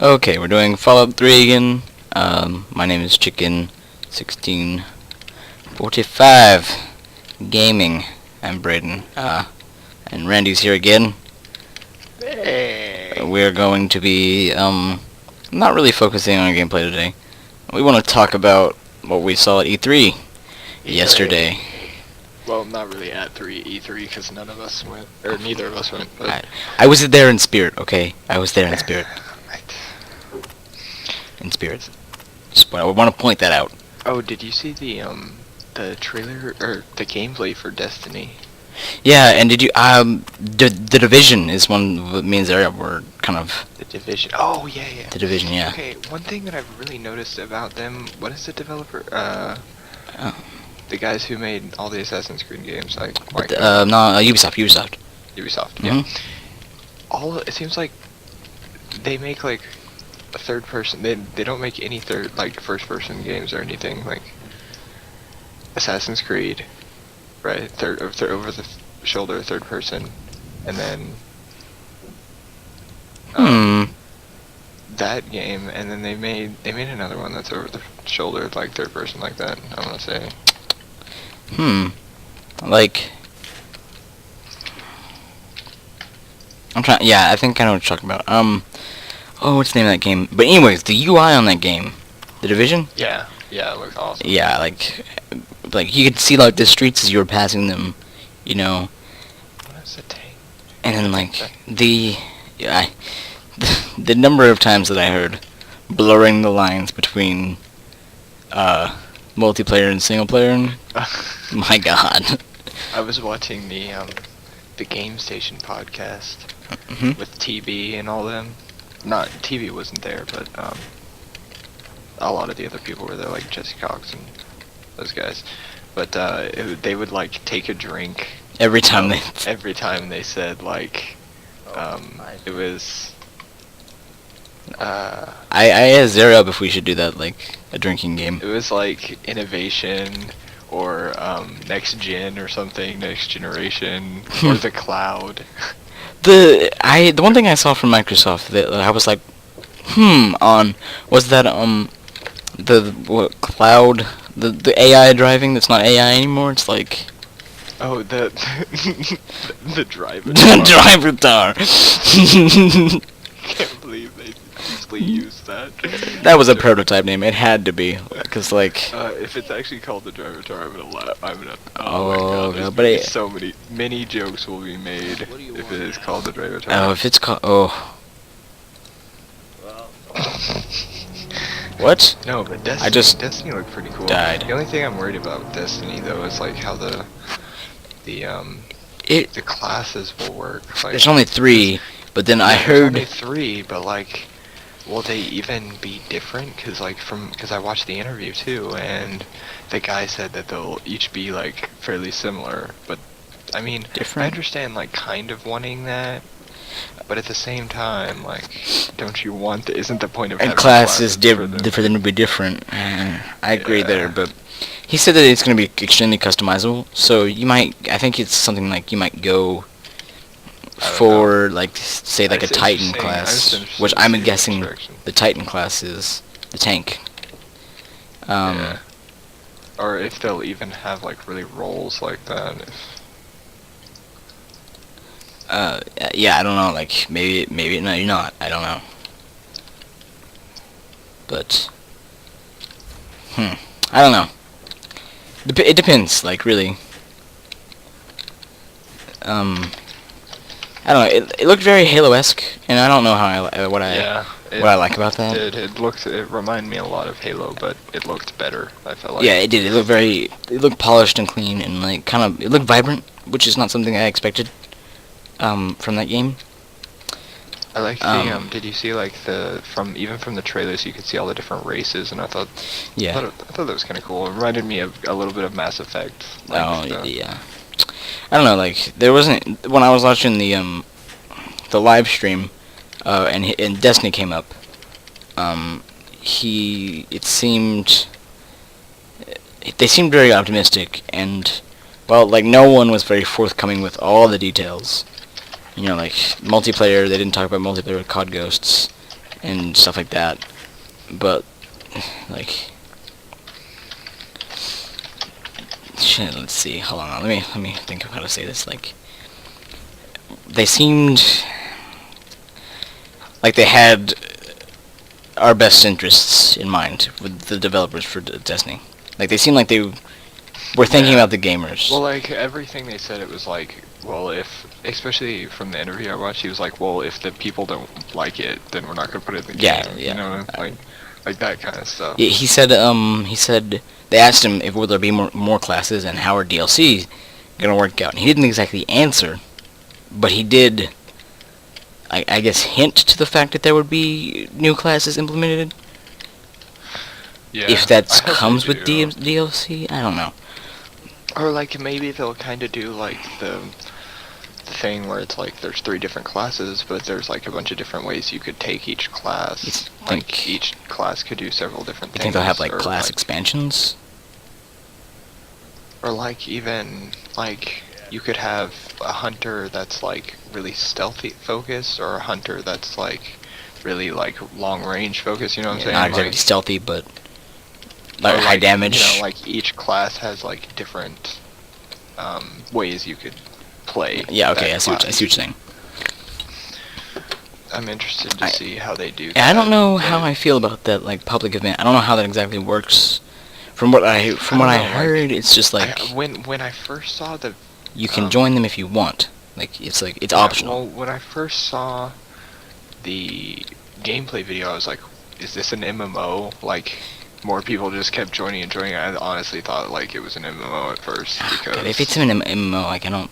Okay, we're doing Fallout 3 again. My name is Chicken1645 Gaming. I'm Braden. And Randy's here again. Hey. We're going to be, not really focusing on gameplay today. We want to talk about what we saw at E3 yesterday. Well, not really at E3, because none of us went, or neither of us went. But I was there in spirit, okay? I was there in spirit. In spirit. I want to point that out. Oh, did you see the trailer or the gameplay for Destiny? Yeah, and did you the Division is one that means there were kind of The Division. Oh yeah. the Division, yeah. Okay, one thing that I've really noticed about them. What is the developer? The guys who made all the Assassin's Creed games, Ubisoft. Ubisoft. Yeah. Mhm. It seems like they make like a third person. They don't make any first person games or anything like Assassin's Creed, right? Over the shoulder third person, and then that game, and then they made another one that's over the shoulder like third person like that. I want to say. Like, I'm trying. Yeah, I think I know what you're talking about. Oh, what's the name of that game? But anyways, the UI on that game, the Division. Yeah, it looks awesome. Yeah, like you could see like the streets as you were passing them, you know. What is the tank? And then like the number of times that I heard blurring the lines between multiplayer and single player. My God. I was watching the Game Station podcast with TB and all them. Not TB wasn't there, but a lot of the other people were there, like Jesse Cox and those guys. But they would like take a drink every time they said like it was. I asked Zara up if we should do that, like a drinking game. It was like innovation or next gen or something, next generation or the cloud. The one thing I saw from Microsoft that I was like, was that the cloud, the AI driving that's not AI anymore. It's like the driver. The driver tar. Can't believe they actually used that. That was a prototype name. It had to be, because like. If it's actually called the driver tar, I'm gonna laugh. Oh my God, but so many jokes will be made if it is called the driver tar. Oh, if it's called What? No, but Destiny looked pretty cool. Died. The only thing I'm worried about with Destiny though is like how the classes will work. Like, there's only 3, but then I heard only 3, but like, will they even be different? Because I watched the interview too, and the guy said that they'll each be like fairly similar. But I mean, different. I understand like kind of wanting that, but at the same time, like, don't you want? Isn't the point of and having classes for them to be different? I agree there, but he said that it's going to be extremely customizable. So I think it's something like you might go for like say like a Titan class, which I'm guessing the Titan class is the tank. Or if they'll even have like really roles like that. Yeah, I don't know. Like maybe no, you're not. I don't know. But I don't know. It depends. Like really. I don't know. It looked very Halo-esque, and I don't know what I like about that. It reminded me a lot of Halo, but it looked better. I felt like. Yeah, it did. It looked polished and clean, and like it looked vibrant, which is not something I expected from that game. I like did you see like even from the trailers you could see all the different races, and I thought that was kind of cool. It reminded me of a little bit of Mass Effect. Yeah. I don't know, like there wasn't when I was watching the live stream, and Destiny came up. They seemed very optimistic, and well, like no one was very forthcoming with all the details. You know, like multiplayer, they didn't talk about multiplayer with COD Ghosts, and stuff like that. But like, shit. Let's see. Hold on. Let me think of how to say this. Like, they seemed like they had our best interests in mind with the developers for Destiny. Like, they seemed like they were thinking about the gamers. Well, like, everything they said, it was like, well, if, especially from the interview I watched, he was like, well, if the people don't like it, then we're not going to put it in the game. Yeah. You know, like that kind of stuff. Yeah, he said they asked him if will there be more classes and how are DLC gonna work out. And he didn't exactly answer, but he did, I guess, hint to the fact that there would be new classes implemented. Yeah. If that I hope comes they with do. DLC, I don't know. Or like maybe they'll kind of do like the thing where it's like there's 3 different classes, but there's like a bunch of different ways you could take each class. Like each class could do several different You things. think they'll have like or, class like, expansions? Or like even like you could have a hunter that's like really stealthy focused, or a hunter that's like really like long range focused. You know what I'm saying? Not exactly like, stealthy, but or, high damage. You know, like each class has like different ways you could play. Yeah, okay, I that see what class. you're saying. I'm interested to see how they do that. And I don't know how I feel about that like public event. I don't know how that exactly works. From what I heard, it's just like when I first saw the you can join them if you want. Like it's optional. Well, when I first saw the gameplay video, I was like, "Is this an MMO?" Like, more people just kept joining and joining. I honestly thought like it was an MMO at first because. God, if it's an MMO, like I don't.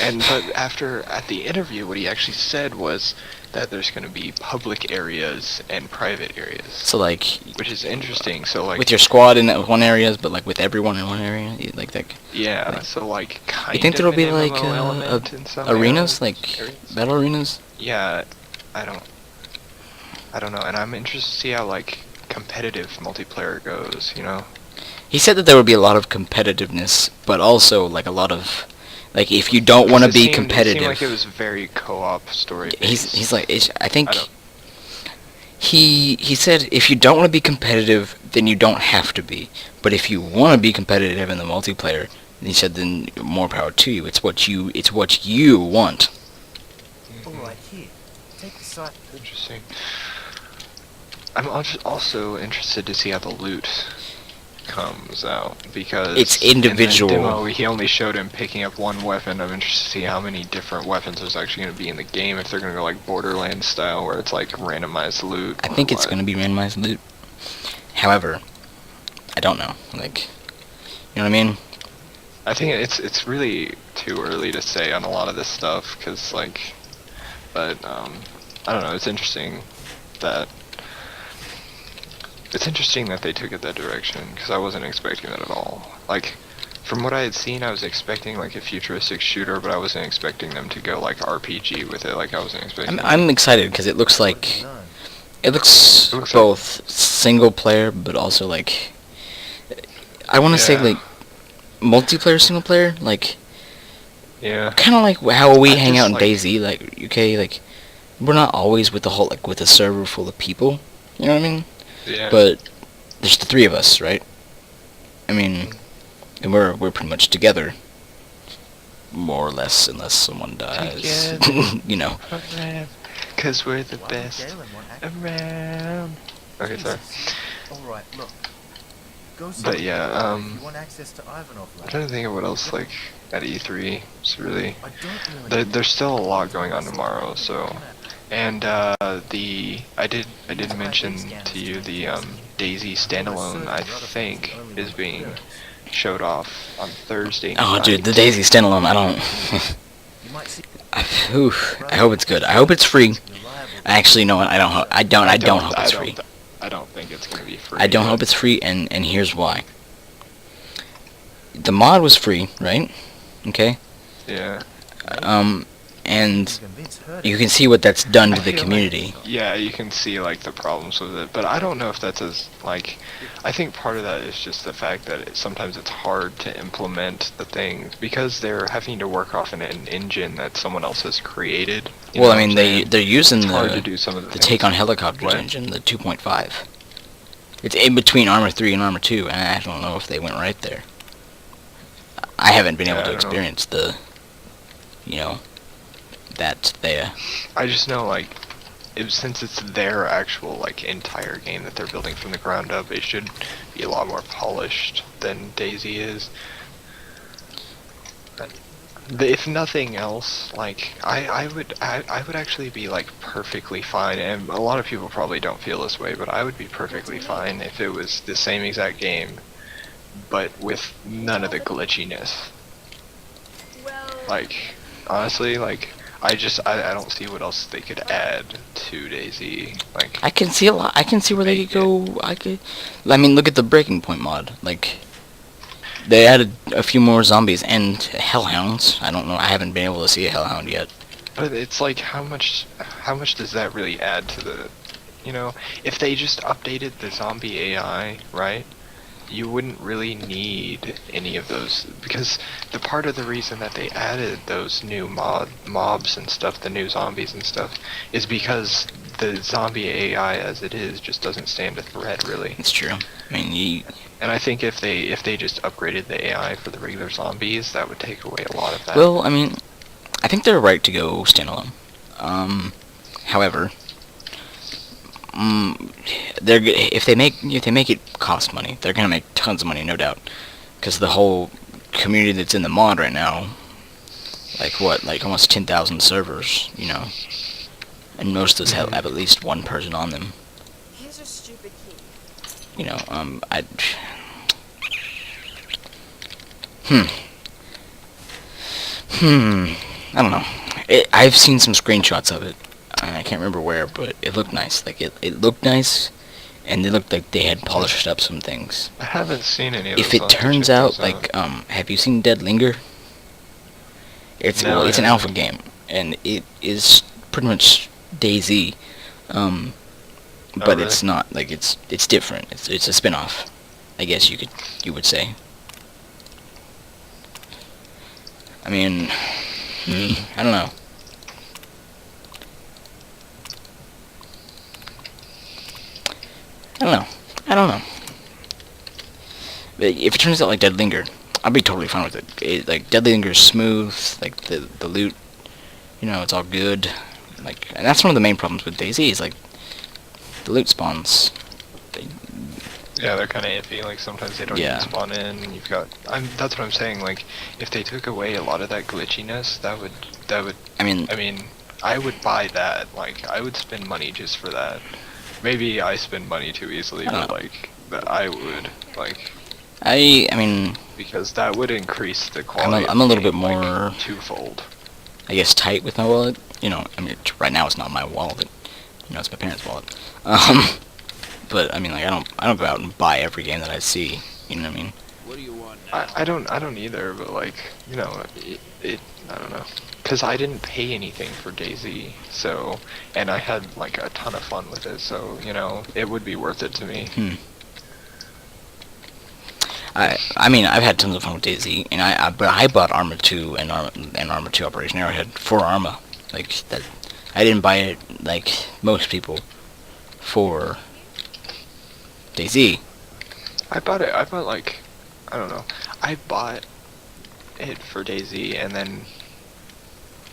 But at the interview, what he actually said was that there's going to be public areas and private areas. So like. Which is interesting. So like. With your squad in one area, but like with everyone in one area, like that. Yeah. Like, so like kind. You think there'll of be an like MMO element in some arenas, like areas? battle arenas? Yeah, I don't know, and I'm interested to see how like competitive multiplayer goes. You know. He said that there would be a lot of competitiveness, but also like a lot of. Like, if you don't want to be competitive... It seemed like it was very co-op story based. He's like... I think... He said, if you don't want to be competitive, then you don't have to be. But if you want to be competitive in the multiplayer, he said, then more power to you. It's what you want. Alright, here. Take the site. Interesting. I'm also interested to see how the loot comes out, because it's individual. In the demo, he only showed him picking up one weapon. I'm interested to see how many different weapons there's actually going to be in the game, if they're going to go like Borderlands style where it's like randomized loot. I think it's going to be randomized loot. However, I don't know. Like, you know what I mean? I think it's really too early to say on a lot of this stuff, because like, but I don't know. It's interesting that they took it that direction, because I wasn't expecting that at all. Like, from what I had seen, I was expecting like a futuristic shooter, but I wasn't expecting them to go like RPG with it. Like, I wasn't expecting. I'm excited because it looks like it looks both single player, but also like I want to say like multiplayer, single player, like kind of like how we hang out in DayZ. Like, okay, like we're not always with the whole like with a server full of people. You know what I mean? Yeah. But there's the 3 of us, right? I mean, and we're pretty much together, more or less, unless someone dies. You know. Because we're the best around. Okay, sorry. Alright, look. But yeah, you want access to Ivanov I'm trying to think of what else like at E3. It's really I don't really there's still a lot going on tomorrow, so. And I did mention to you the DayZ standalone, I think, is being showed off on Thursday night. Oh, dude, the DayZ standalone, I don't. I hope it's good. I hope it's free. Actually, no, I don't hope it's free. I don't think it's gonna be free. I don't hope it's free, and here's why. The mod was free, right? Okay. Yeah. and Convince her you can see what that's done to I the feel like- community. Yeah, you can see like the problems with it, but I don't know if that's as like. I think part of that is just the fact that sometimes it's hard to implement the things because they're having to work off an engine that someone else has created. You Well, know I what mean, I'm they're saying? using It's hard to the do some of the take things. on helicopters What? engine, the 2.5. It's in between Armor 3 and Armor 2, and I don't know if they went right there. I haven't been Yeah, able I to don't know. experience the, that they. I just know like, since it's their actual like entire game that they're building from the ground up, it should be a lot more polished than Daisy is. If nothing else, like I would actually be like perfectly fine, and a lot of people probably don't feel this way, but I would be perfectly fine if it was the same exact game, but with none of the glitchiness. Like, honestly, like I don't see what else they could add to Daisy. Like, I can see a lot. I can see where they Make could go. I mean, look at the Breaking Point mod. Like, they added a few more zombies and hellhounds. I don't know. I haven't been able to see a hellhound yet. but it's like how much does that really add to the, if they just updated the zombie AI, right? You wouldn't really need any of those, because the part of the reason that they added those new mobs and stuff, the new zombies and stuff, is because the zombie AI as it is just doesn't stand a threat really. It's true. I mean, And I think if they just upgraded the AI for the regular zombies, that would take away a lot of that. well, I mean, I think they're right to go standalone. However, if they make it cost money, they're gonna make tons of money, no doubt, because the whole community that's in the mod right now, like almost 10,000 servers, and most of those have at least one person on them. Here's a stupid key. I don't know. I've seen some screenshots of it. I can't remember where, but it looked nice. Like, it looked nice, and it looked like they had polished up some things. I haven't seen any of If those. it I'll have to turns check out, those like, have you seen Dead Linger? It's No, it's I an haven't. alpha game, and it is pretty much DayZ, but really? it's not, like, it's different. It's a spin-off, I guess you would say. I mean, I don't know. I don't know. But if it turns out like Dead Linger, I'll be totally fine with it. Like, Dead Linger is smooth, like, the loot, it's all good. Like, and that's one of the main problems with DayZ, is, like, the loot spawns. Yeah, they're kind of iffy. Like sometimes they don't Yeah. even spawn in. And you've got. That's what I'm saying. Like, if they took away a lot of that glitchiness, that would. I mean, I would buy that. Like, I would spend money just for that. Maybe I spend money too easily, I don't but know. like, that I would like I mean, because that would increase the quality. I'm a of little the bit game, like, more, twofold. I guess, tight with my wallet. I mean, right now it's not my wallet. It's my parents' wallet. But I mean, like, I don't go out and buy every game that I see. You know what I mean? What do you want now? I don't either, but like, I don't know, because I didn't pay anything for DayZ, so, and I had like a ton of fun with it, so it would be worth it to me. I mean, I've had tons of fun with DayZ, and but I bought Arma 2 and Arma 2 Operation Arrowhead for Arma. Like, that, I didn't buy it like most people for DayZ. I bought like, I don't know, I bought it for DayZ, and then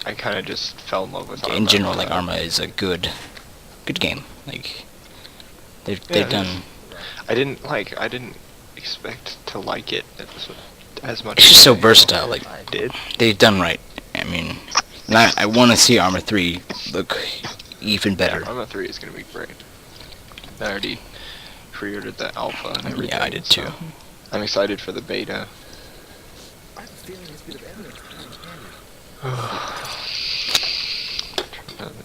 I kind of just fell in love with Arma. In general, like, after that. Arma is a good game. Like, they've Yeah, it done. is. I didn't expect to like it as much. It's just as so I versatile. Like, did. they've done right. I mean, and I want to see Arma 3 look even better. Yeah, Arma 3 is gonna be great. I already pre-ordered the alpha and everything. Yeah, I did too. so I'm excited for the beta. I have a feeling this bit of evidence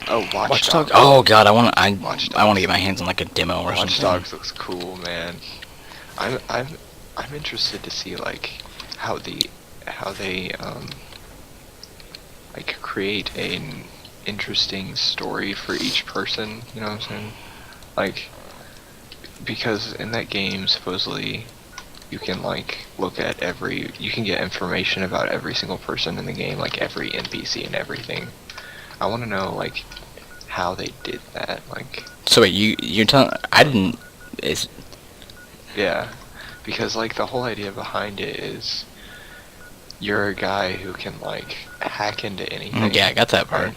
Oh, Watch Dogs. Oh god, I want Watch to Dogs. get my hands on like a demo or Watch something. Dogs looks cool, man. I'm interested to see like how they like create an interesting story for each person. You know what I'm saying? Like, because in that game, supposedly, you can like look at you can get information about every single person in the game, like every NPC and everything. I want to know like how they did that. Like, So wait, you're telling I didn't. Is yeah, because like the whole idea behind it is you're a guy who can like hack into anything. yeah, I got that part. right?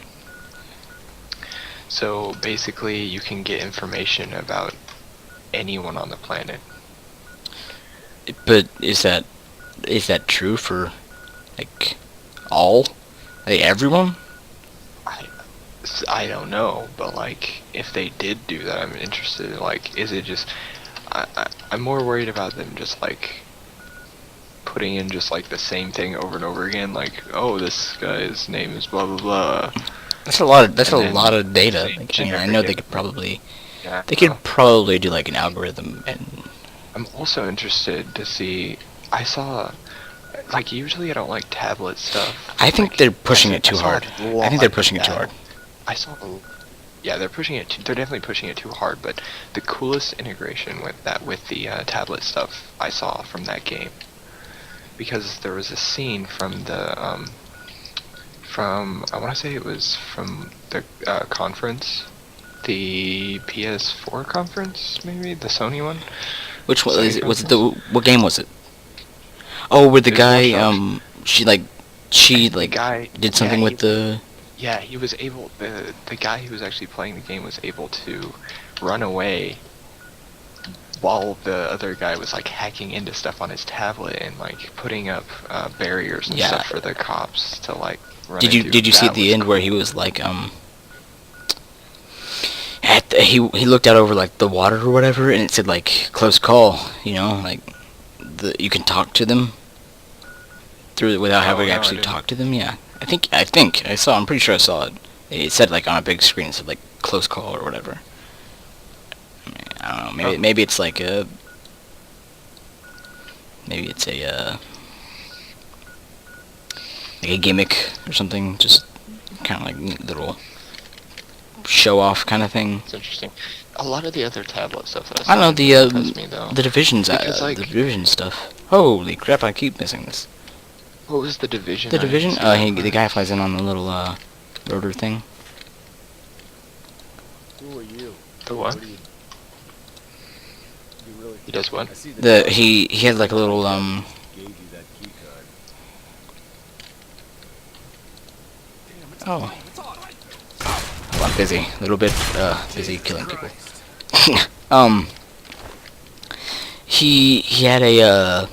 So basically, you can get information about anyone on the planet. But is that true for like all, like everyone? I don't know, but like if they did do that, I'm interested in like, is it just I'm more worried about them just like putting in just like the same thing over and over again, like, oh, this guy's name is blah blah blah. That's a lot of And lot then of data. they Like, I mean, I know they generate could probably Yeah, do like an algorithm and I'm also interested to see. I saw, like, usually I don't like tablet stuff. I think Like, they're pushing I it too saw hard. a lot I think they're of pushing it too that. hard. I saw yeah, they're pushing it. They're definitely pushing it too hard. But the coolest integration with the tablet stuff I saw from that game, because there was a scene from I want to say it was from the conference, the PS4 conference, maybe the Sony one. Which one Sony is it? Was it conference? what game was it? Oh, where the It was Watch guy Dogs. she The guy did something with the Yeah, he was able. The guy who was actually playing the game was able to run away while the other guy was like hacking into stuff on his tablet and like putting up barriers and Yeah. stuff for the cops to like run Did you into. did you see at That the was end where he cool. was like he looked out over like the water or whatever and it said like close call, you know, like you can talk to them through without having to No, I actually didn't. talk to them. Yeah, I think I saw. I'm pretty sure I saw it. It said like on a big screen. It said like close call or whatever. I don't know. Maybe it's like like a gimmick or something. Just kind of like little show off kind of thing. It's interesting. A lot of the other tablet stuff that I saw I don't know didn't impress me though. the divisions Because, like- the division stuff. Holy crap! I keep missing this. What was the division? The I didn't division. see that The part. guy flies in on the little rotor thing. Who are you? The what? What do you really He does what? I see He had like a little gave you that key card. oh. I'm busy. A little bit busy killing people. He had a I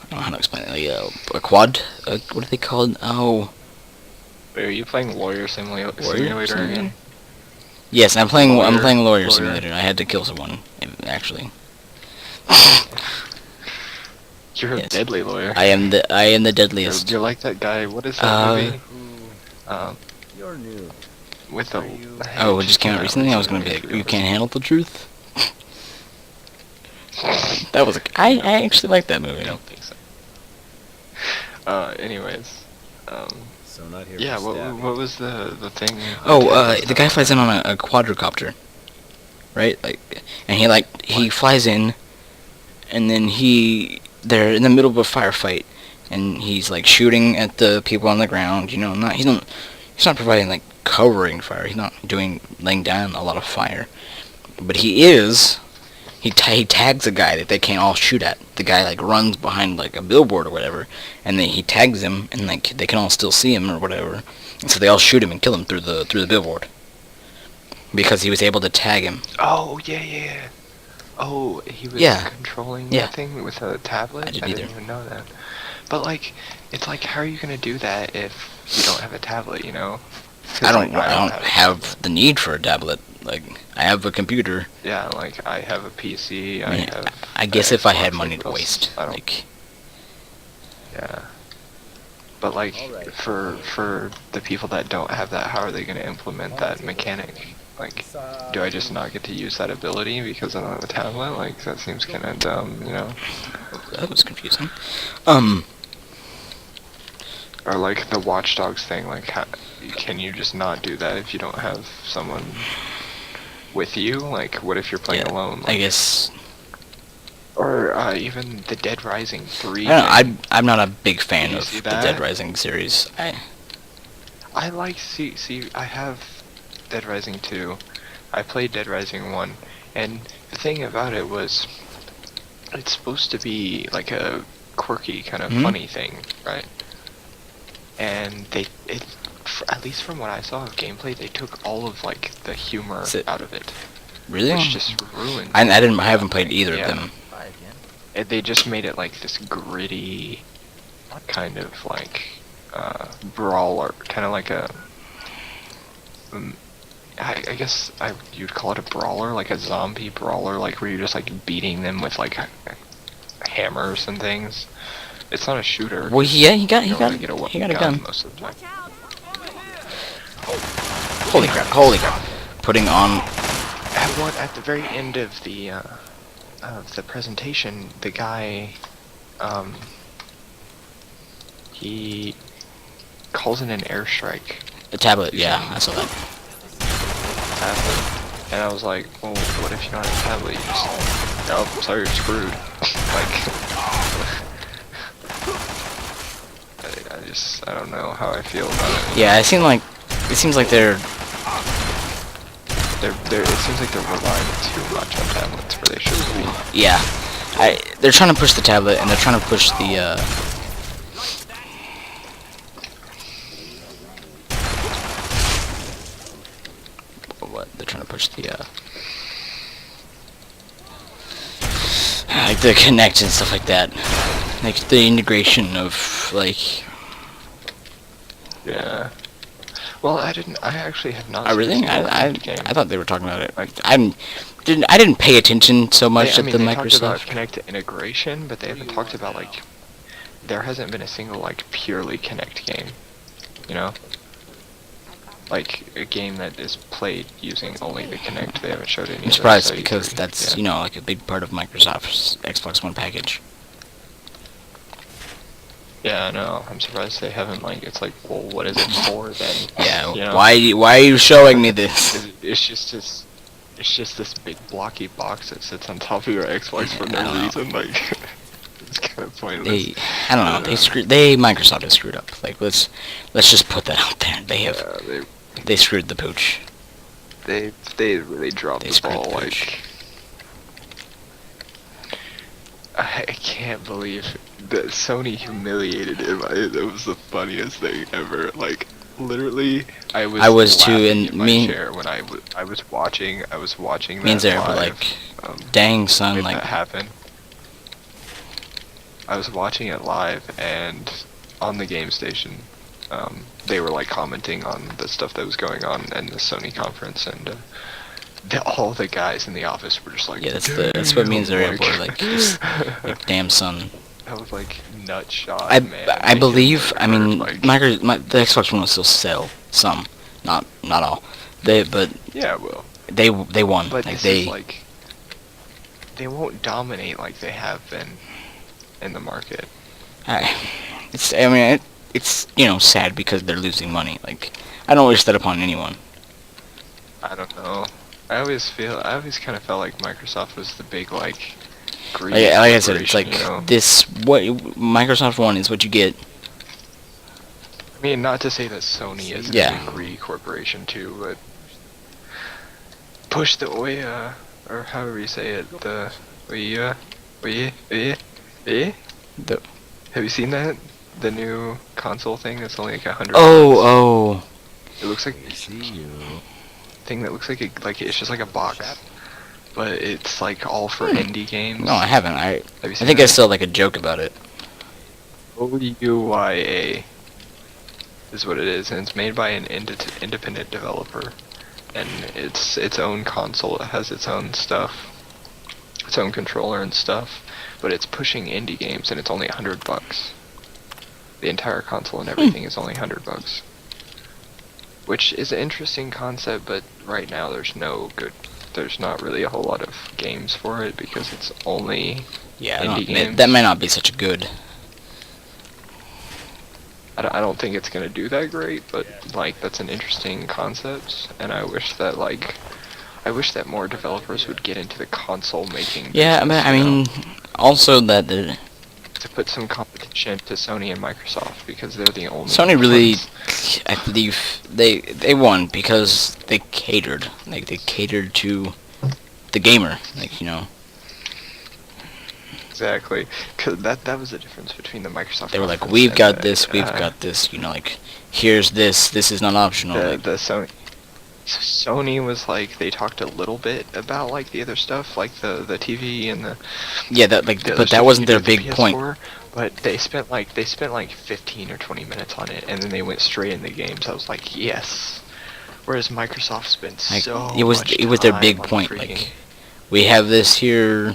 don't know how to explain it. A quad. What are they called? Oh, Wait, are you playing Warrior Simulator again? yes. I'm playing Lawyer Lawyer. Simulator. I had to kill someone actually. You're Yes. a deadly lawyer. I am the You're, deadliest. you're like that guy. What is that movie? Ooh, you're new. With the. Are you- Oh, it just came out recently. I was gonna be like, you can't handle the truth. That was I actually like that I movie. don't think so. Anyways, So not here yeah. for stabbing. What was the thing? Oh, the guy flies in on a quadricopter, right? Like, and he flies in, and then they're in the middle of a firefight, and he's like shooting at the people on the ground. You know, he's not providing like covering fire. He's not laying down a lot of fire, but he is. He tags a guy that they can't all shoot at. The guy like runs behind like a billboard or whatever, and then he tags him, and like they can all still see him or whatever. And so they all shoot him and kill him through the billboard because he was able to tag him. Oh yeah. Oh, he was Yeah. controlling Yeah. that thing with a tablet. I didn't either. even know that. But like, it's like, how are you gonna do that if you don't have a tablet? You know? 'Cause, I don't like, have a tablet. the need for a tablet. Like I have a computer. Yeah, like I have a PC. I mean, have. I guess an if I had Xbox, money like, to what else? waste, I don't. like Yeah. But like, Alright. for the people that don't have that, how are they gonna implement that mechanic? Like, do I just not get to use that ability because I don't have a tablet? Like, that seems kind of dumb, you know? that was confusing. Or like the Watch Dogs thing, like can you just not do that if you don't have someone with you? Like, what if you're playing alone? Like, I guess. Or even the Dead Rising 3 I don't thing. know, I'm not a big fan Did you of see the that? Dead Rising series. I like see I have Dead Rising 2. I played Dead Rising 1, and the thing about it was it's supposed to be like a quirky kind of funny thing, right? And at least from what I saw of gameplay, they took all of like the humor out of it. Really? Which just ruined I haven't played either of them. They just made it like this gritty kind of like brawler, kind of like a I guess you'd call it a brawler, like a zombie brawler, like where you're just like beating them with like hammers and things. It's not a shooter. Well, yeah, he got a gun. Most of the time. Holy crap! Putting on. At the very end of the presentation, the guy, he calls in an airstrike. A tablet, yeah, I saw that. Tablet. And I was like, well, what if you don't have a tablet? You just, oh, sorry, you're screwed. I don't know how I feel about it. Yeah, it seems like they're it seems like they're relying too much on tablets where they shouldn't be. Yeah, they're trying to push the tablet and they're trying to push the they're trying to push the like the Connect and stuff like that, like the integration of like. Yeah. Well, I actually have not. Oh, really? I game. thought they were talking about it. Like, I didn't pay attention so much at the they Microsoft. talked about Kinect integration, but they haven't talked about like there hasn't been a single like purely Kinect game. You know, like a game that is played using only the Kinect. They haven't showed any. I'm surprised because that's you know like a big part of Microsoft's Xbox One package. Yeah, I know. I'm surprised they haven't like. It's like, well, what is it for then? Yeah. You know? Why are you showing me this? It's just this big blocky box that sits on top of your Xbox for no reason. Like, it's kind of pointless. I don't know. Microsoft has screwed up. Like, let's just put that out there. They screwed the pooch. They really dropped the ball. Like, I can't believe that Sony humiliated him. It was the funniest thing ever. Like, literally, I was too, and in my chair when I was watching. Me and Zara were like, dang son, when like that happened. I was watching it live, and on the game station, they were like commenting on the stuff that was going on in the Sony conference, and all the guys in the office were just like, yeah, that's what me and Zara were like, damn son. That was like nut shot. I believe. I mean, the Xbox One will still sell some, not all. Yeah, well. They won. But like this is like they won't dominate like they have been in the market. It's you know sad because they're losing money. Like I don't wish that upon anyone. I don't know. I always kind of felt like Microsoft was the big like. Like I said, it's like you know? what Microsoft One is what you get. I mean, not to say that Sony is a greedy corporation too, but push the Ouya, or however you say it, the Ouya, Have you seen that? The new console thing that's only like $100. Oh. It looks like thing that looks like it's just like a box. But it's like all for indie games. No, I haven't. I think that? I still like a joke about it. Ouya is what it is, and it's made by an independent developer, and it's its own console. It has its own stuff, its own controller and stuff, but it's pushing indie games, and it's only $100. The entire console and everything is only $100, which is an interesting concept. But right now, there's not really a whole lot of games for it because it's only indie games. That might not be such a good. I don't think it's gonna do that great, but like that's an interesting concept, and I wish that more developers would get into the console making Yeah, business, I mean, also that the to put some competition to Sony and Microsoft because they're the only Sony really, ones. I believe they won because they catered, like they catered to the gamer, like Exactly, because that was the difference between the Microsoft. they were like, conference we've and got the, this, we've got this, like here's this is not optional. the Like, the Sony. Sony was like they talked a little bit about like the other stuff, like the TV and the yeah, that like, the other but that stuff wasn't you their could do big with the point. PS4, but they spent like 15 or 20 minutes on it, and then they went straight into games. I was like, yes. Whereas Microsoft spent Like so it was much their time big on point. freaking, Like we have this here,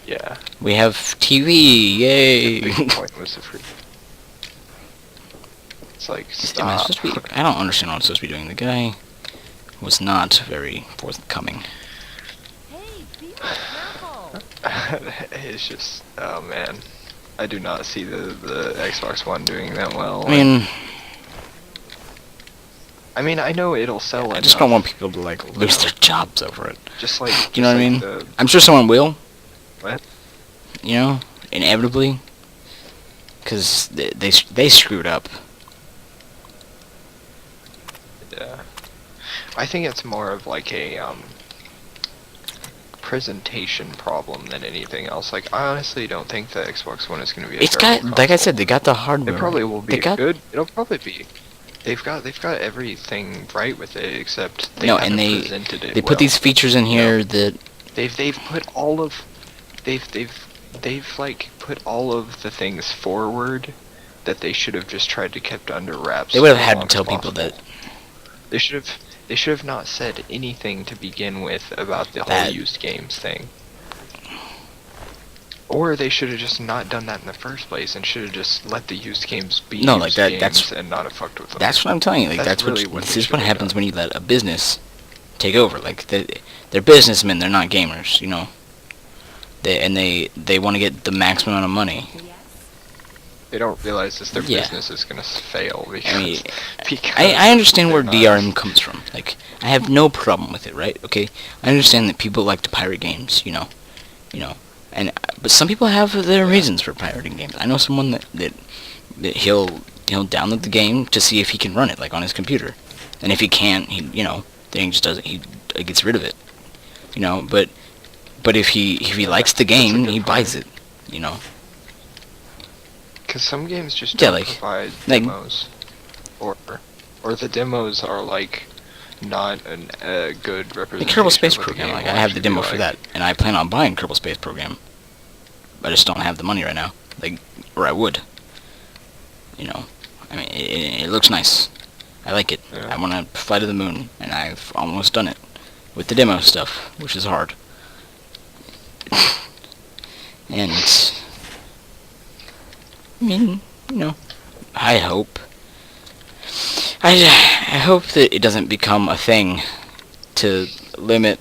yeah. we have TV, yay. The big point was the free. It's like Am I stop. supposed to be? I don't understand what I'm supposed to be doing. The guy was not very forthcoming. Hey, be careful. It's just, oh man, I do not see the Xbox One doing that well. I mean, I know it'll sell. I just don't want people to like lose their jobs over it. Just like You know what I mean? The, I'm sure someone will. what? Inevitably, because they screwed up. Yeah. I think it's more of like a presentation problem than anything else. Like I honestly don't think the Xbox One is going to be a It's terrible got, like I console. said, they got the hardware. It probably will be They got good. It'll probably be. They've got everything right with it except they no, haven't and they presented it they put well. these features in here that They've put all of they've like put all of the things forward that they should have just tried to kept under wraps. they would have for as had to long as tell people possible. that. They should have not said anything to begin with about the whole That- used games thing. Or they should have just not done that in the first place and should have just let the used games be No, used like that- games that's- and not have fucked with them. That's what I'm telling you. Like That's that's really what what this they is what should've happens done. when you let a business take over. Like they're businessmen. They're not gamers. They want to get the maximum amount of money. Yes. They don't realize this their Yeah. business is gonna fail because, I mean, because I understand where they're not- DRM comes from. Like, I have no problem with it, right? Okay, I understand that people like to pirate games, and but some people have their reasons for pirating games. I know someone that he'll download the game to see if he can run it, like on his computer, and if he can't, then he just doesn't. He gets rid of it, But if he likes the game, good he point. buys it, Because some games just Yeah, don't like- provide like- demos, or the demos are like not a good The representation. Kerbal Space of what the Program, game like will I have the actually demo be for like. that, and I plan on buying Kerbal Space Program. I just don't have the money right now, or I would. I mean, it looks nice. I like it. Yeah. I want to fly to the moon, and I've almost done it with the demo stuff, which is hard. And I mean, I hope. I hope that it doesn't become a thing to limit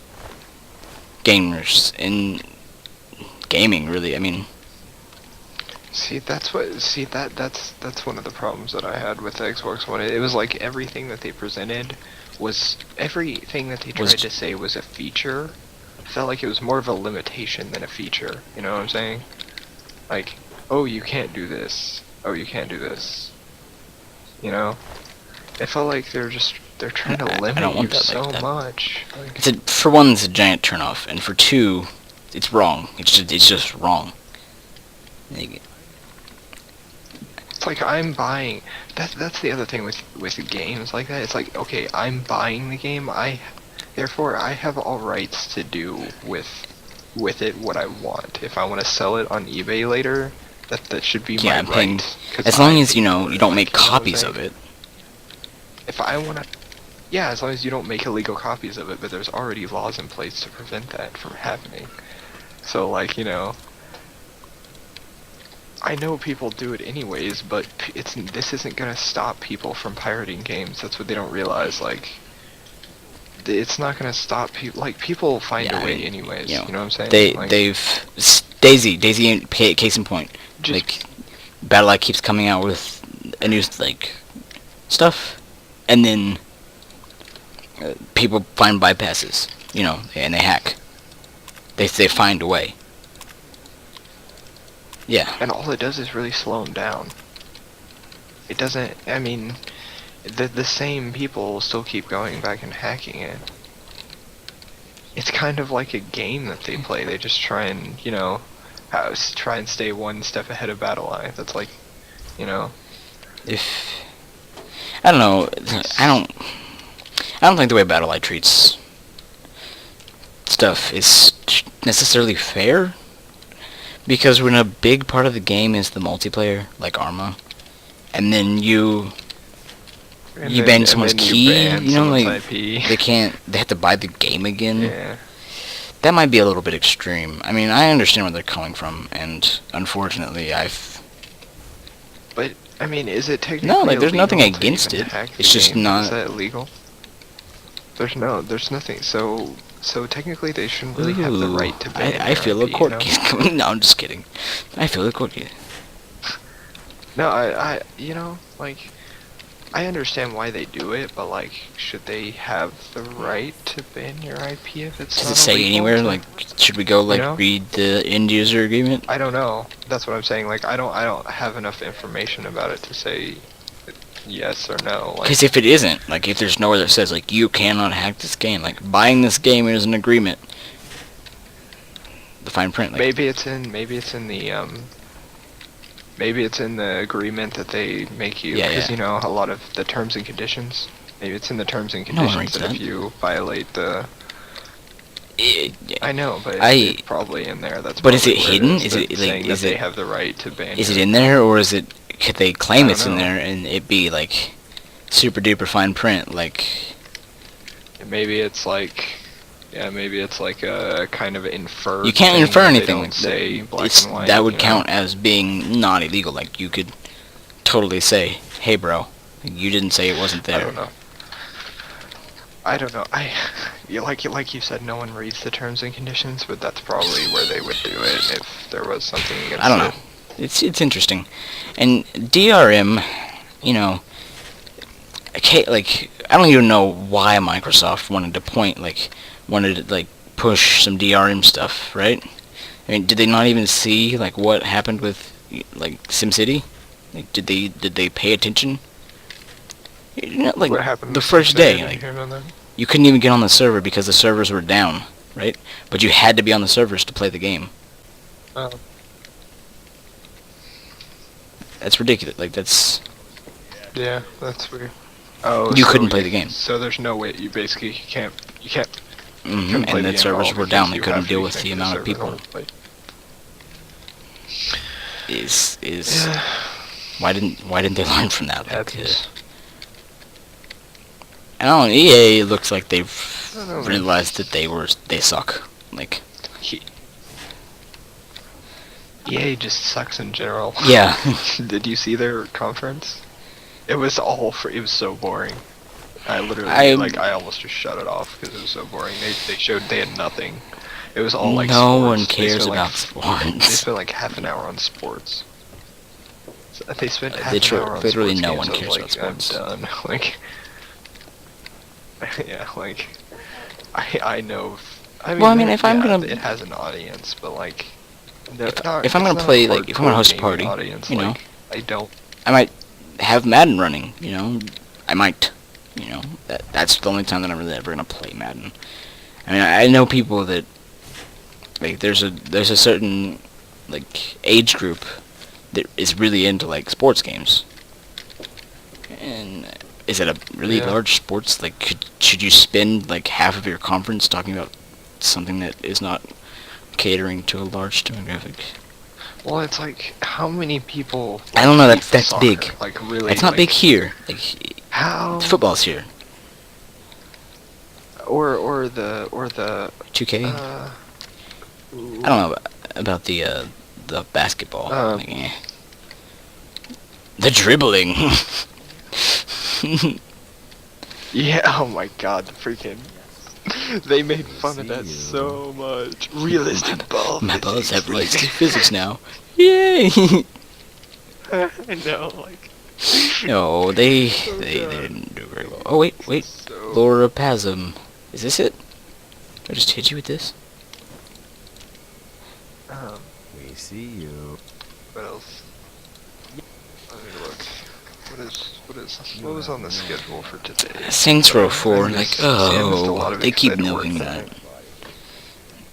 gamers in gaming. Really, I mean, That's one of the problems that I had with the Xbox One. It was like everything that they presented was everything that they tried to say was a feature. Felt like it was more of a limitation than a feature. You know what I'm saying? Like, oh, you can't do this. Oh, you can't do this. It felt like they're trying to I limit don't want you that like so that. much. Like, for one, it's a giant turnoff, and for two, it's wrong. It's just wrong. Like, it's like I'm buying. That's the other thing with games like that. It's like, okay, I'm buying the game. Therefore I have all rights to do with it what I want. If I want to sell it on eBay later, that should be yeah, my I'm paying. right. 'Cause As long I as paid for you it, don't make like, you know what I'm copies saying? of it. If I want to, yeah, as long as you don't make illegal copies of it, but there's already laws in place to prevent that from happening. So like, I know people do it anyways, but this isn't gonna stop people from pirating games. That's what they don't realize. Like, it's not gonna stop people. Like, people find Yeah, a I way mean, anyways. You know what I'm saying? Daisy, case in point. Just- Like, Battle.net keeps coming out with a new like stuff, and then people find bypasses, and they hack. They find a way. Yeah. And all it does is really slow them down. It doesn't, I mean, the same people still keep going back and hacking it. It's kind of like a game that they play. They just try and, try and stay one step ahead of BattleEye. That's like, If I don't know, I don't think the way BattleEye treats stuff is necessarily fair, because when a big part of the game is the multiplayer, like Arma, and then you ban someone's key, they have to buy the game again. Yeah. That might be a little bit extreme. I mean, I understand where they're coming from, and unfortunately, But I mean, is it technically No, like, there's illegal nothing to against even it. hack the It's just game? not- Is that illegal? There's nothing. So technically, they shouldn't really have the right to ban. I your feel a IP, court case coming. No, I'm just kidding. I feel a court case. No, like, I understand why they do it, but like, should they have the right to ban your IP if it's Does not it say illegal anywhere? to- Like, should we go like you know? read the end user agreement? I don't know. That's what I'm saying. Like, I don't have enough information about it to say yes or no. Like, Because if it isn't, like, if there's nowhere that says like you cannot hack this game, like buying this game is an agreement. The fine print. Like, maybe it's in the agreement that they make you, Yeah, because yeah. a lot of the terms and conditions. Maybe it's in the terms and No one conditions reads that that. if you violate the. I know, but I- it's probably in there. That's. But is probably it where hidden? is, Is that it, like, saying is that they it- have the right to ban? is it your- in there, or is it? Could they claim I it's don't in know. there and it be like super duper fine print? Like, Maybe it's like. Yeah, maybe it's like a kind of inferred. you can't thing infer that they anything. don't Like, say black it's and white, that would you know? count as being not illegal. Like, you could totally say, "Hey, bro, you didn't say it wasn't there." I don't know. Like you said, no one reads the terms and conditions, but that's probably where they would do it if there was something against I don't know. it. It's interesting, and DRM, I don't even know why Microsoft wanted to push some DRM stuff, right? I mean, did they not even see like what happened with like SimCity? Like, did they pay attention? Like What happened the with first SimCity? I day, didn't like hear about that. you couldn't even get on the server because the servers were down, right? But you had to be on the servers to play the game. Oh. That's ridiculous. Like, that's... Yeah, that's weird. Oh, You so couldn't play the game. So there's no way you basically can't. Mhm, couldn't play and the the game servers at all were because down. They you couldn't have to deal be with the connected to amount of server in people. order to play. Is Yeah. why didn't they learn from that? Like, Happens. I don't know. EA looks like they've I don't know, man. realized that they suck. Like, EA just sucks in general. yeah. Did you see their conference? It was it was so boring. I literally, I almost just shut it off because it was so boring. They had nothing. It was all like No sports. one They cares spent, about They sports. spent like half an hour on sports. So they spent half Literally- an hour on literally sports no games. one I was cares like, about sports. I'm done. Like, yeah, like, I know. Well, I mean, if I'm yeah, gonna- it has an audience, but like, If I'm gonna play, like, if I'm gonna host a party, audience, you know. like, I don't. I might have Madden running. I might. That's the only time that I'm really ever gonna play Madden. I mean, I know people that like there's a certain like age group that is really into like sports games. And is it a really Yeah. large sports? Like, should you spend like half of your conference talking about something that is not catering to a large demographic? Well, it's like, how many people? I don't know. play That's soccer? big. Like, really? It's not like, big here. Like, How? football's here. Or the 2K. uh. I don't know about the basketball. Like, eh. The dribbling. Yeah. Oh my God. The freaking. They made fun of that so much. Realistic ball. My balls physics, have like- realistic physics now. Yay! I know. Like. No, they didn't do very well. Oh wait, So, Laura Pasm. Is this it? I just hit you with this. um, We see you. what else? Let me look. What was on the schedule for today? Saints Row 4. I Like, missed- see, I missed a lot oh, of they keep exciting work milking today. that.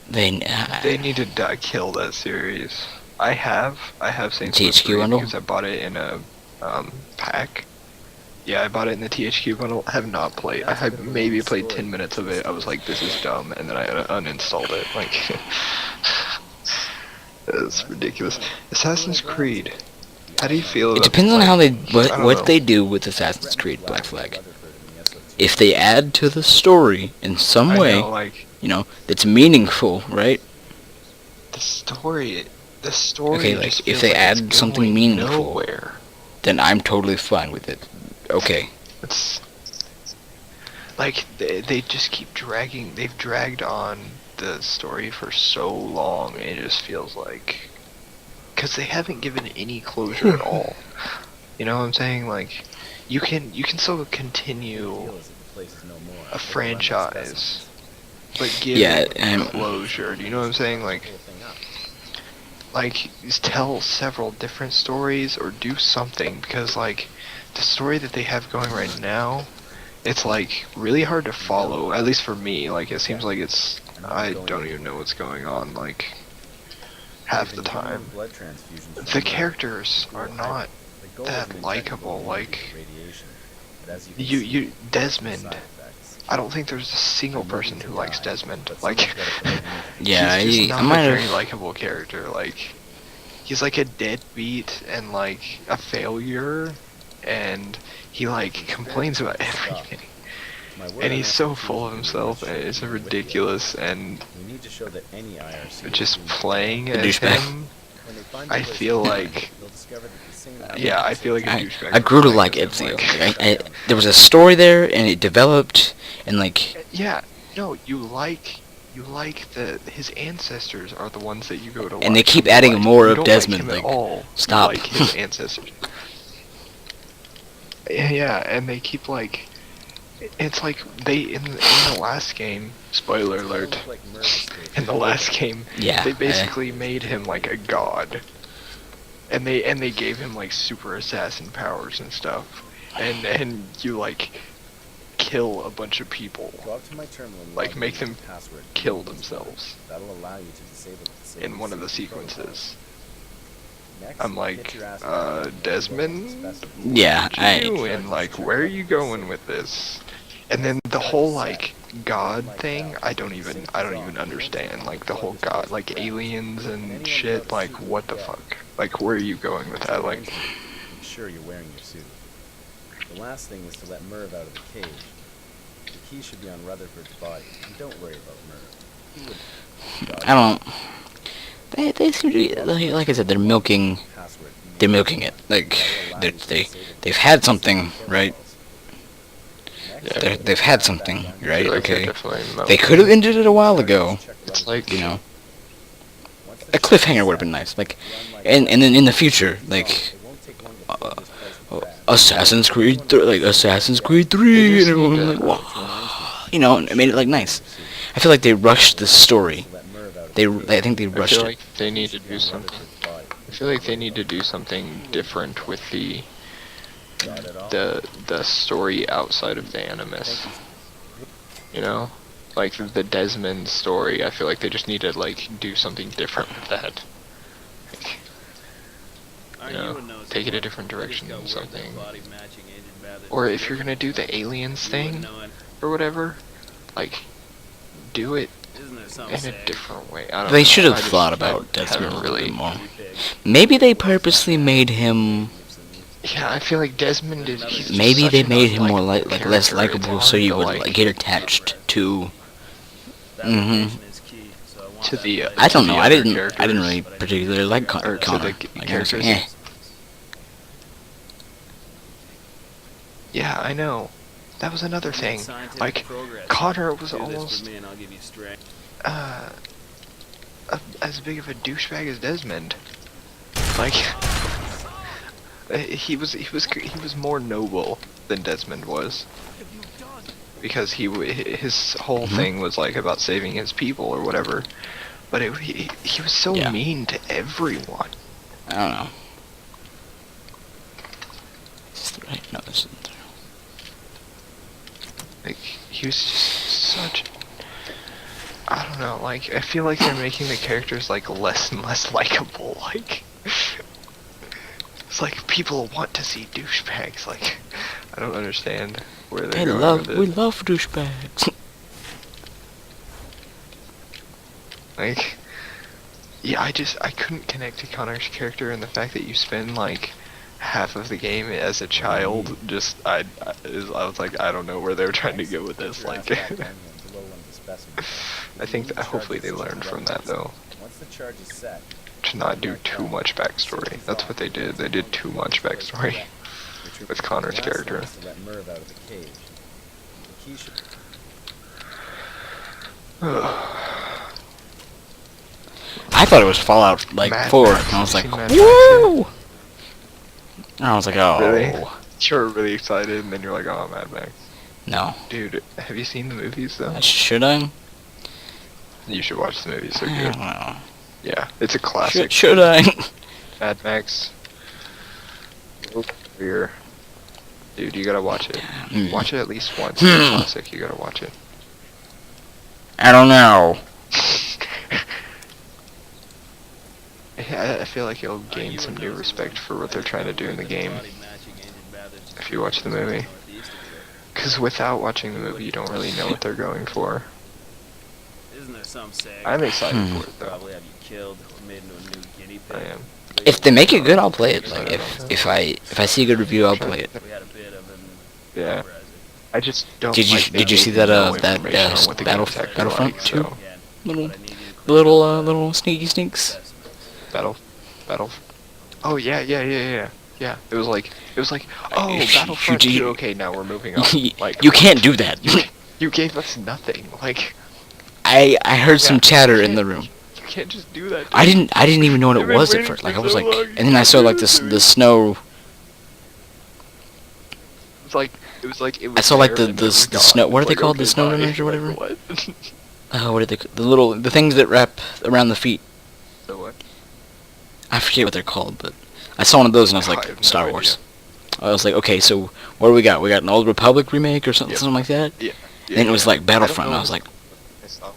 They They need to kill that series. I have Saints Row THQ 3 bundle? because I bought it in a pack. Yeah, I bought it in the THQ bundle. I have not played. I have maybe played 10 minutes of it. I was like, this is dumb, and then I uninstalled it. Like, it's ridiculous. Assassin's Creed. How do you feel It about? depends on like, how they I don't know. what they do with Assassin's Creed Black Flag. If they add to the story in some I way, know, like that's meaningful, right? the story. The story. Okay, like, just if feels they like add it's something going meaningful. nowhere. Then I'm totally fine with it. Okay. It's like they just keep dragging. They've dragged on the story for so long. It just feels like because they haven't given any closure at all. You know what I'm saying? Like you can still continue a franchise, but give Yeah, it closure. Do you know what I'm saying? Like tell several different stories or do something because like the story that they have going right now, it's like really hard to follow, at least for me. Like it seems like I don't even know what's going on like half the time. The characters are not that likable. Like you Desmond, I don't think there's a single person who likes Desmond. Like Yeah, he's just I not might a very have. likable character. Like he's like a deadbeat and like a failure, and he like complains about everything. And he's so full of himself, and it's ridiculous. And just playing A as douchebag. him, I feel like yeah, I feel like a douchebag. I grew to playing like as him, Ezio. There was a story there, and it developed, and like, yeah, no, you like his ancestors are the ones that you go to. and they watch keep him adding like. more You of don't Desmond. Like him Like, at all. stop. You like his ancestors. Yeah, and they keep like. It's like they in the last game. Spoiler alert. In the last game, Yeah, they basically made him like a god, and they gave him like super assassin powers and stuff, and you like kill a bunch of people, like make them kill themselves in one of the sequences. I'm like, Desmond, Yeah, what are you doing? Like, where are you going with this? And then the whole like god thing, I don't even understand. Like the whole god, like aliens and shit. Like, what the fuck? Like, where are you going with that? Like, Make sure you're wearing your suit. The last thing is to let Merv out of the cage. The key should be on Rutherford's body. And don't worry about Merv. He would. I don't. They seem to be, like I said, they're milking it. Like, they've had something, right? They've had something, I right? feel like they're Okay. definitely They could have ended it a while ago. It's like, You know, a cliffhanger would have been nice. Like, and then in the future, like, Assassin's Creed 3, They just and everyone need like, to- wow, and it made it like nice. I feel like they rushed the story. I think they I rushed feel it. like they need to do something. I feel like they need to do something different with the story outside of the Animus. You know, like the Desmond story. I feel like they just need to like do something different with that. Like, you know, take it a different direction, something. Or if you're gonna do the aliens thing or whatever, like do it in a different way. I don't They know. should have I just thought about Desmond a haven't little really. bit more. Maybe they purposely made him. Yeah, I feel like Desmond is. He's just Maybe such they an made him more unlikable less character. likable, It's so you hard would to, like get attached to. to the. I don't to know. the I other didn't characters. really particularly like Or to Connor. the Like, I was like, characters. eh. Yeah, I know. That was another thing. Like, Connor was almost as big of a douchebag as Desmond. Like, he was more noble than Desmond was. Because his whole thing was like about saving his people or whatever, but he was so Yeah. mean to everyone. I don't know. Is this right? No, this isn't. Like he was just such. I don't know. Like I feel like they're making the characters like less and less likable. Like it's like people want to see douchebags. Like I don't understand where they're going with it. We love douchebags. Like, yeah, I couldn't connect to Connor's character, and the fact that you spend like half of the game as a child, just I was like, I don't know where they were trying to go with this. Like, I think that hopefully they learned from that though, Once the charge is set, to not do too much backstory. That's what they did. They did too much backstory with Connor's character. to let Merv out of the cage. The key should I thought it was Fallout like Mad 4, Max. and I was Have like, you seen Mad Max woo! And I was like, oh. Really? You were really excited, and then you're like, oh, Mad Max. No. Dude, have you seen the movies though? Should I? You should watch the movies. They're I don't good. know. Yeah, it's a classic. Should I? Mad Max. Warrior. Dude, you gotta watch it. Mm. Watch it at least once. It's a classic. You gotta watch it. I don't know. I feel like you'll gain some new respect for what they're trying to do in the game if you watch the movie. Because without watching the movie, you don't really know what they're going for. Isn't there some say? I'm excited for it though. Probably have you killed or made into a new guinea pig. I am. If they make it good, I'll play it. Like if I see a good review, I'll play it. We had a bit of an Yeah. uprising. I just don't. Did you- like did you see giving that, no that, information on what the Battle- game's actually Battlefront like, 2? so- Again, Little, but I need you to little sneaky sneaks. Battle. Oh yeah. It was like, oh, You- Battlefront you- 2. Okay, now we're moving on. Like, You can't do that. You gave us nothing. Like, I heard some Yeah, chatter you in the can't- room. you can't just do that. I didn't even know what I've it been was at waiting first. for Like I was so like, long, and then I you saw can't like do this to the me. snow. It was like it was. I saw like there the and then it was the gone. snow. What are they Like, called? The okay, snow bye. runners or Like, whatever. what? What are they? The things that wrap around the feet. So what? I forget what they're called, but I saw one of those and I was I like, have no Star idea. Wars. I was like, okay, so what do we got? We got an Old Republic remake or something, Yep. something like that. Yeah. And it was like I don't Battlefront. And know I was like, It's not-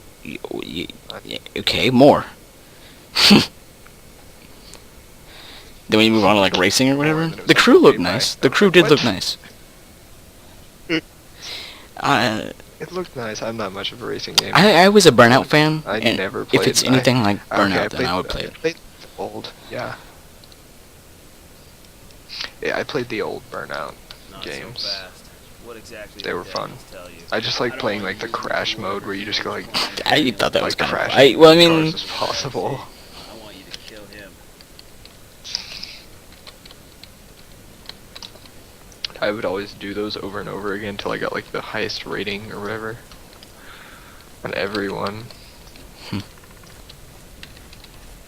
okay, more. Then we move on to like racing or whatever. More than it was The like crew looked made by- nice. The crew did What? look nice. It looked nice. I'm not much of a racing game. I was a Burnout fan, I and never if played it's it. anything like Okay, Burnout, then I would play it. played the old. Yeah. Yeah, I played the old Burnout Not games. so fast. What exactly They did were fun. Devils tell you? I just like playing like the crash mode where you just go like I thought that was like kind of. crash Well, I as mean, fast as possible. I want you to kill him. I would always do those over and over again till I got like the highest rating or whatever. On everyone.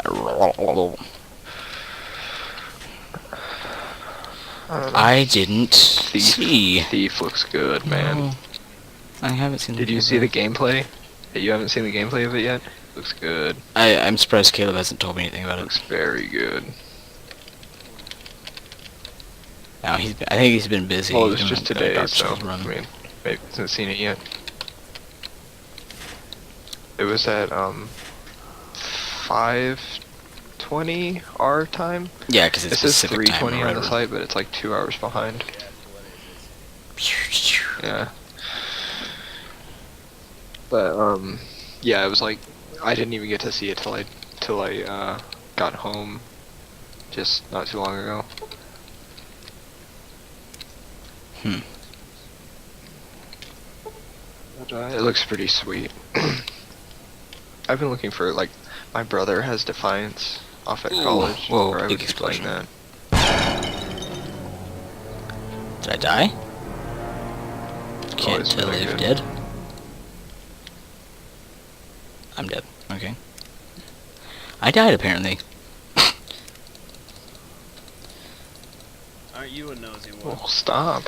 I don't know. I didn't see. Thief looks good, man. No, I haven't seen. Did you see the gameplay? You haven't seen the gameplay of it yet? Looks good. I'm surprised Caleb hasn't told me anything about it. Looks very good. No, I think he's been busy. Well, it was He's just doing today, Dark so Souls run. I mean, maybe he hasn't seen it yet. It was at 5:20 our time. Yeah, because it's It says Pacific time. 3:20 or on the whatever. site, but it's like 2 hours behind. Yeah. But yeah, it was like I didn't even get to see it till I got home, just not too long ago. But, it looks pretty sweet. I've been looking for like my brother has Defiance off at Ooh, college, whoa, or I big was just playing explosion. that. Did I die? Can't it's tell really if good. dead. I'm dead. Okay. I died apparently. Aren't you a nosy one? Oh, stop.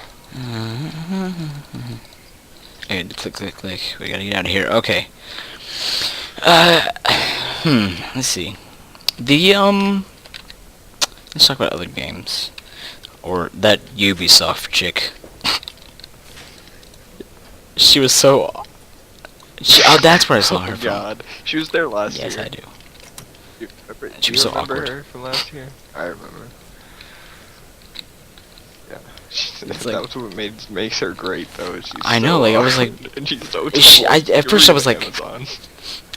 Okay, click. We gotta get out of here. Okay. Let's see. Let's talk about other games. Or that Ubisoft chick. She was so... oh, that's where I saw her Oh from. God, she was there last year. Yes, I do. You remember, She do was you so remember awkward. her from last year? I remember. Yeah, It's that's what makes her great though. Is she's I so know, like, I was awkward, like- and she's so She- tall. at first I was like- Amazon.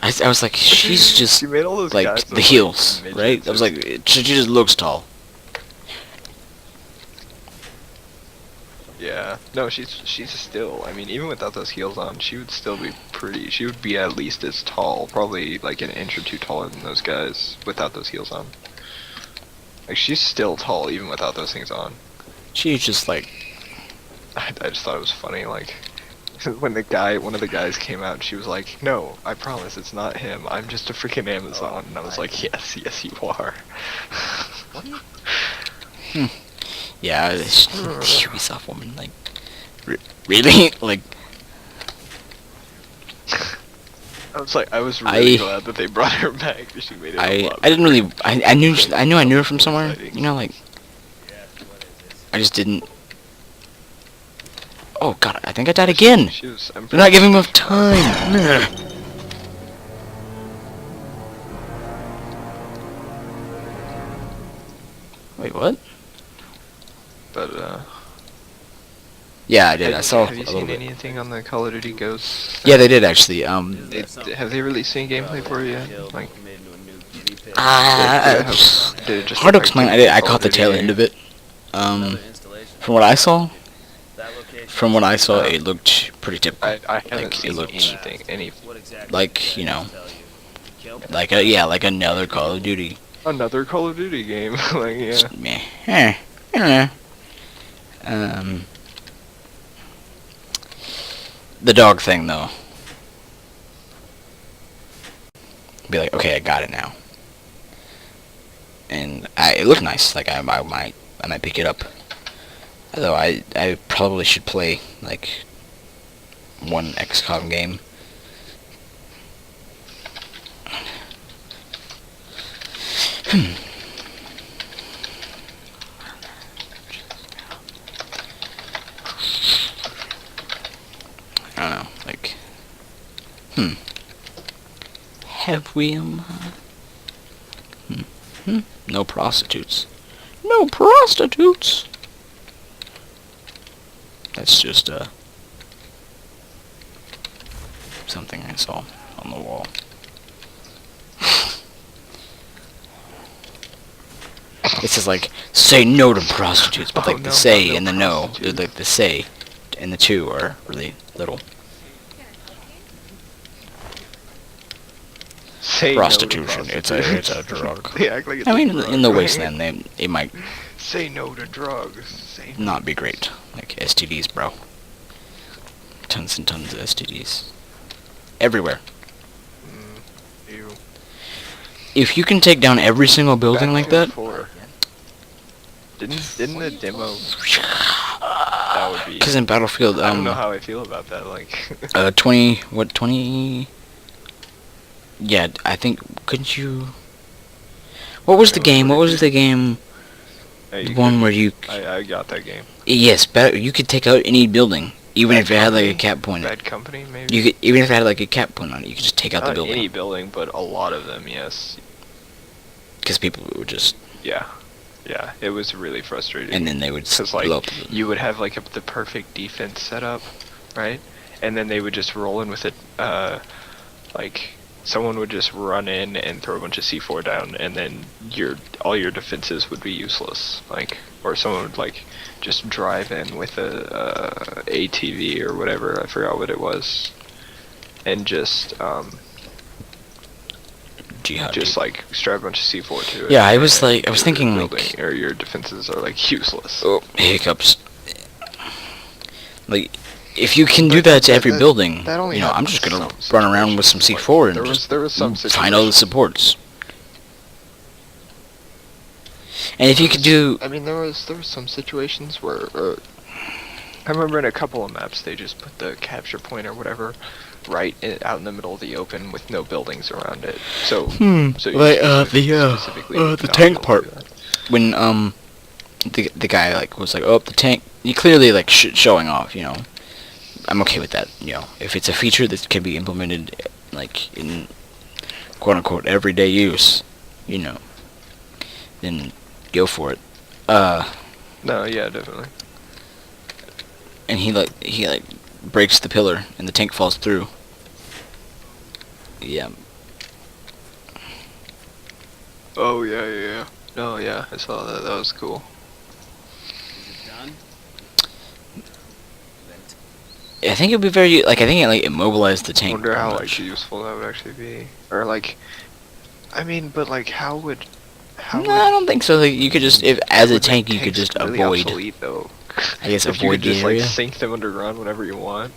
I was like, she's just She made all those like guys the look heels, like right? I was like, she just looks tall. yeah, no, she's still. I mean, even without those heels on, she would still be pretty. She would be at least as tall, probably like an inch or two taller than those guys without those heels on. Like she's still tall even without those things on. She's just like, I just thought it was funny, like when one of the guys came out, and she was like, "No, I promise it's not him. I'm just a freaking Amazon." And I was like, "Yes, yes, you are." yeah, the Ubisoft woman, like, really, like, I was really I- glad that they brought her back. She made it a lot I didn't really, I knew her from more somewhere, exciting. you know, like, I just didn't. Oh God, I think I died again. She was. They're not giving me enough time. Ugh. Wait, what? But Yeah, I did. I saw Have you a little seen bit. anything on the Call of Duty Ghosts? Yeah, they did actually. Have they released any gameplay for you yet? Like, Made into a new kitty pig. did it just hard to look like explain. typical I Call caught of the Duty tail game? end of it. Another installation. From what I saw, That location. it looked pretty typical. I haven't Like, it seen looked anything. Any What exactly like, did you they know, tell you? Killed him? like another Call of Duty. another Call of Duty game? Like, yeah. Just meh. I don't know. The dog thing though. Be like, okay, I got it now. And it looked nice. Like I might pick it up. Although I probably should play like one XCOM game. I don't know, like, have we, no prostitutes. No prostitutes! That's just, something I saw on the wall. It says, like, say no to prostitutes, but, Oh, like, the no, say not no and the no, prostitutes. like, the say and the two are really little. Say no to Prostitution, it's a drug. They act like it's I a mean, drug, in the right? wasteland, it might Say no to drugs. Say no. not be great. Like STDs, bro. Tons and tons of STDs. Everywhere. Ew. If you can take down every single building like that, Battlefield 4. Didn't the demo? That would be. because in Battlefield, I don't know how I feel about that. Like. 20? Yeah, I think, couldn't you... What was the game? What was the game? Hey, The you one could- where you... I got that game. Yes, you could take out any building, even Bad if it had like a Company? cap point. Bad Company, maybe. You could, even if it had like a cap point on it, you could just take out the Not building. any building, but a lot of them. Yes. Because people would just... Yeah. Yeah. It was really frustrating. And then they would Because blow like up the building. you would have like the perfect defense set up, right? And then they would just roll in with it. Like someone would just run in and throw a bunch of C4 down, and then all your defenses would be useless. Like, or someone would like just drive in with a ATV or whatever. I forgot what it was, and just Jihad. like strap a bunch of C4 to it. Yeah, I was and like- I was your thinking, building like- or your defenses are like useless. Oh, hiccups. Like, if you can do But that to every that- building, that only you know, I'm happens just in gonna some run around with some situations. C4 Like, and just there was some find all the situations. supports. And if you could do, I mean, there was some situations where I remember in a couple of maps they just put the capture point or whatever out in the middle of the open with no buildings around it. So so you specifically would the not tank be able part to do that. when the guy like was like, oh, the tank. You clearly like showing off, you know. I'm okay with that, you know. If it's a feature that can be implemented like in quote unquote everyday use, you know, then go for it. No, yeah, definitely. And he like breaks the pillar and the tank falls through. Yeah. Oh yeah. No, yeah, I saw that. That was cool. Is it done? I think it'd be very like I think it like immobilized the I tank. wonder pretty how much. like useful that would actually be, or like, I mean, but like, how would No, I don't think so. Like, you could just, if as a would tank, make you could tanks just really avoid. obsolete, though. I guess If you avoid could just the area. like sink them underground whenever you want.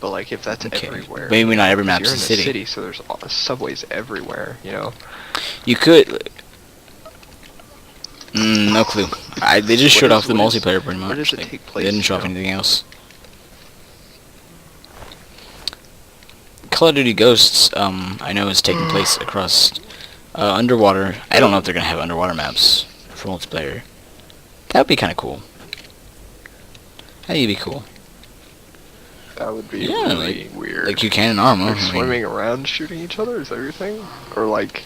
But like, if that's Okay. everywhere, Maybe not every 'cause map's you're a in city. a city, so there's subways everywhere. You know. You could. No clue. They just showed off the multiplayer pretty much. Where does it Like, take they place? didn't show you off know? anything else. Call of Duty Ghosts, I know is taking place across underwater. I don't know if they're gonna have underwater maps for multiplayer. That would be kind of cool. I think it'd be cool. That would be Yeah, really weird. Like you can in Arma. Like I mean, swimming around shooting each other is everything, or like.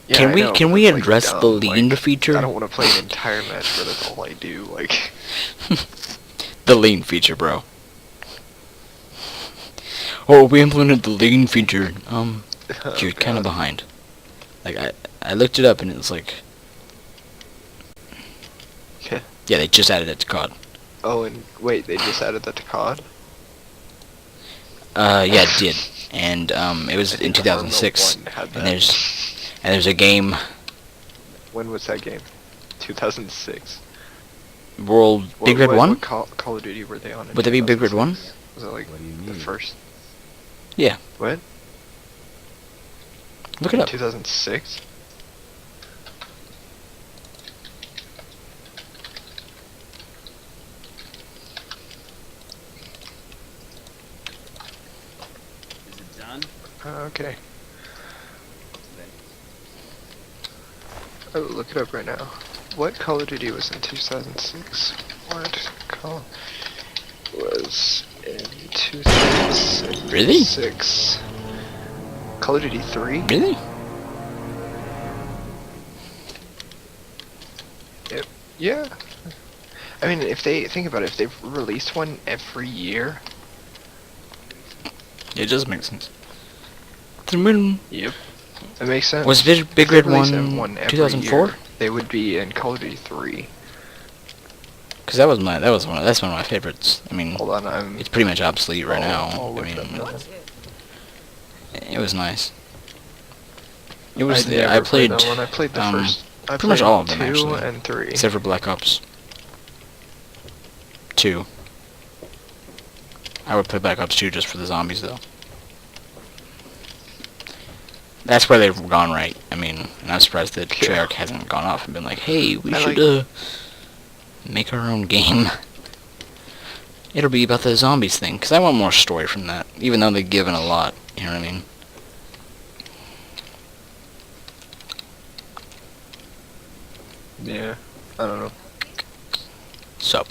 Yeah, Can I we- know, can but we that's, like, address the dumb. lean Like, feature? I don't want to play an entire match where that's all I do. Like, the lean feature, bro. Oh, we implemented the lean feature. oh, You're kind of God. behind. Like I looked it up and it was like, Yeah. yeah, they just added it to COD. Oh, and wait, they just added that to COD? Yeah, it did, and it was I in think the 2006. Arma 1 had And that. there's a game, When was that game? 2006. World Big Red what 1. Call of Duty were they on? In Would that be Big Red 1? 2006? Was it like What do you the mean? first? Yeah. What? Look it up. 2006? Is it done? Okay. Oh, look it up right now. What Call of Duty was in 2006? What Call was in 2006? Really? Call of Duty 3? Really? Yeah. I mean, if they think about it, if they've released one every year. It does make sense. The moon Yep. That makes sense. was Big If they Red release 1 every 2004? year, they would be in Call of Duty 3. Because that's one of my favorites. I mean, Hold on, it's pretty much obsolete right now. I'll I look mean, that up. it was nice. It was. never I played that one. I played the first. I pretty much played all of them 2 actually, and 3. except for Black Ops 2. I would play Black Ops 2 just for the zombies though. That's where they've gone right. I mean, and I'm surprised that Yeah. Treyarch hasn't gone off and been like, hey, we I should like- make our own game. It'll be about the zombies thing, because I want more story from that, even though they've given a lot, you know what I mean? Yeah. I don't know. So,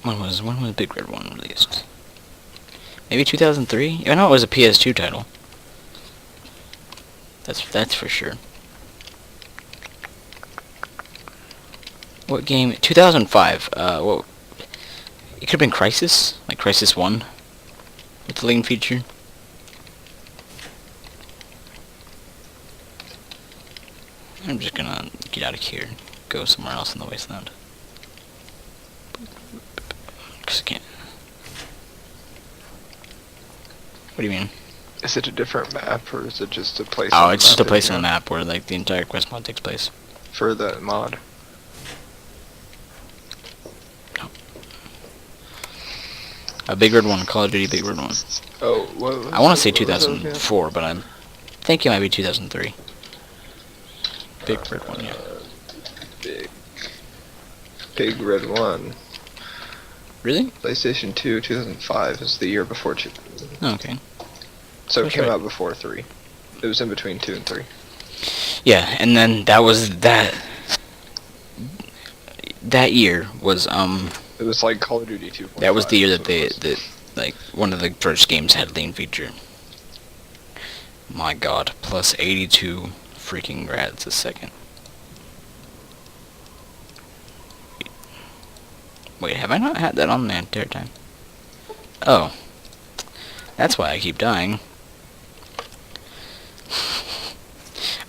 when was Big Red 1 released? Maybe 2003? I know it was a PS2 title. That's for sure. What game? 2005. What? It could have been Crisis, like Crisis 1, with the lean feature. I'm just gonna get out of here, and go somewhere else in the wasteland. 'Cause I can't. What do you mean? Is it a different map or is it just a place? Oh, on the it's just a map place that on the you map where like the entire quest mod takes place. want for the mod? No. A Big Red 1, Call of Duty Big Red 1. Oh, what was I want to say what was that again? 2004, but I think it might be 2003. Big Red 1, yeah. Big Red 1. Really? PlayStation 2, 2005 is the year before 2. Oh, okay. So it That's came right. out before 3. It was in between 2 and 3. Yeah, and then that was that year was It was like Call of Duty 2.5. that was the year is that what it they was. that like one of the first games had lean feature. My god, plus 82 freaking rads a second. Wait, have I not had that on the entire time? Oh. That's why I keep dying.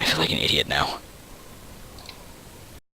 I feel like an idiot now.